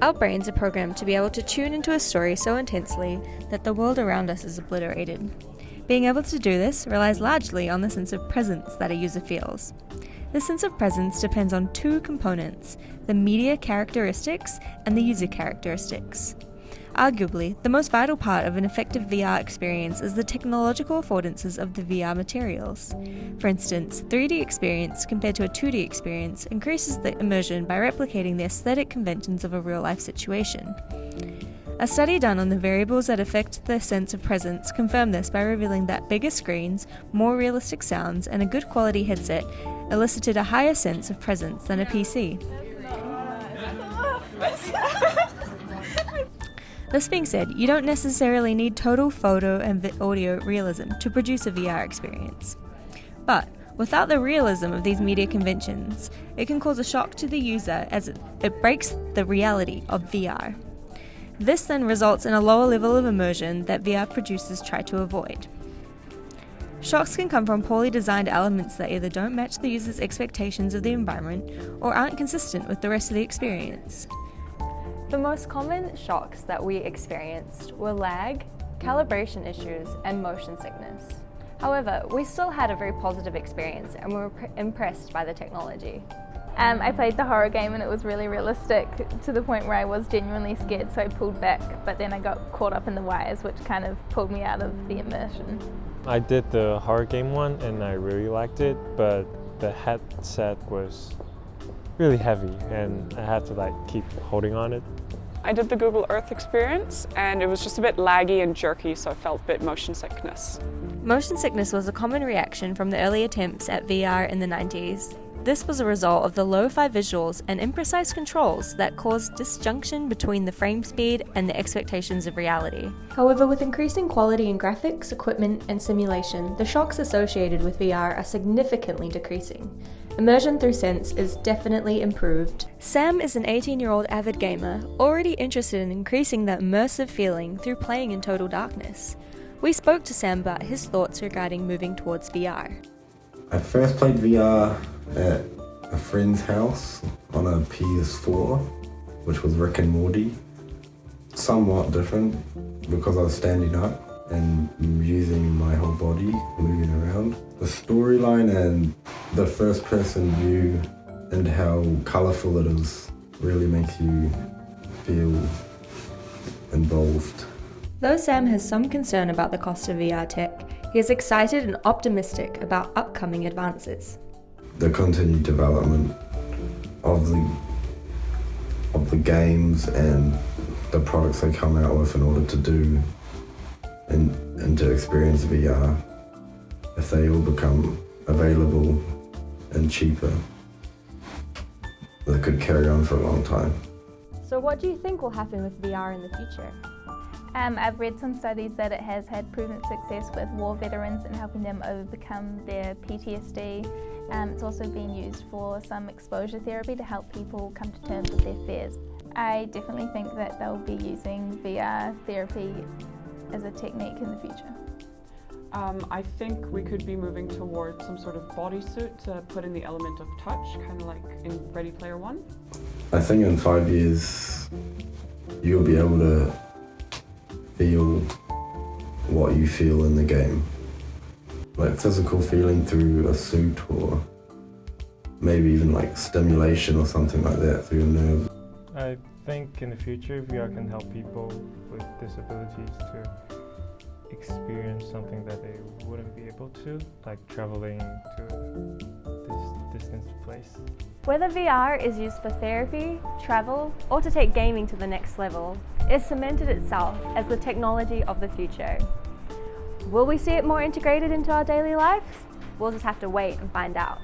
Our brains are programmed to be able to tune into a story so intensely that the world around us is obliterated. Being able to do this relies largely on the sense of presence that a user feels. This sense of presence depends on two components, the media characteristics and the user characteristics. Arguably, the most vital part of an effective VR experience is the technological affordances of the VR materials. For instance, 3D experience compared to a 2D experience increases the immersion by replicating the aesthetic conventions of a real-life situation. A study done on the variables that affect the sense of presence confirmed this by revealing that bigger screens, more realistic sounds, and a good quality headset elicited a higher sense of presence than a PC. This being said, you don't necessarily need total photo and audio realism to produce a VR experience. But without the realism of these media conventions, it can cause a shock to the user as it breaks the reality of VR. This then results in a lower level of immersion that VR producers try to avoid. Shocks can come from poorly designed elements that either don't match the user's expectations of the environment or aren't consistent with the rest of the experience. The most common shocks that we experienced were lag, calibration issues, and motion sickness. However, we still had a very positive experience and were impressed by the technology. I played the horror game and it was really realistic to the point where I was genuinely scared, so I pulled back, but then I got caught up in the wires, which kind of pulled me out of the immersion. I did the horror game one and I really liked it, but the headset was really heavy and I had to keep holding on it. I did the Google Earth experience and it was just a bit laggy and jerky, so I felt a bit motion sickness. Motion sickness was a common reaction from the early attempts at VR in the 90s. This was a result of the lo-fi visuals and imprecise controls that caused disjunction between the frame speed and the expectations of reality. However, with increasing quality in graphics, equipment, and simulation, the shocks associated with VR are significantly decreasing. Immersion through sense is definitely improved. Sam is an 18-year-old avid gamer, already interested in increasing that immersive feeling through playing in total darkness. We spoke to Sam about his thoughts regarding moving towards VR. I first played VR at a friend's house on a PS4, which was Rick and Morty. Somewhat different because I was standing up and using my whole body, moving around. The storyline and the first person view and how colourful it is really makes you feel involved. Though Sam has some concern about the cost of VR tech, he is excited and optimistic about upcoming advances. The continued development of the games and the products they come out with in order to do and to experience VR, if they all become available and cheaper, they could carry on for a long time. So what do you think will happen with VR in the future? I've read some studies that it has had proven success with war veterans and helping them overcome their PTSD. It's also been used for some exposure therapy to help people come to terms with their fears. I definitely think that they'll be using VR therapy as a technique in the future. I think we could be moving towards some sort of bodysuit to put in the element of touch, kind of like in Ready Player One. I think in 5 years you'll be able to feel what you feel in the game. Like physical feeling through a suit or maybe even stimulation or something like that through your nerves. I think in the future VR can help people with disabilities to experience something that they wouldn't be able to, like traveling to a distant place. Whether VR is used for therapy, travel, or to take gaming to the next level, it's cemented itself as the technology of the future. Will we see it more integrated into our daily lives? We'll just have to wait and find out.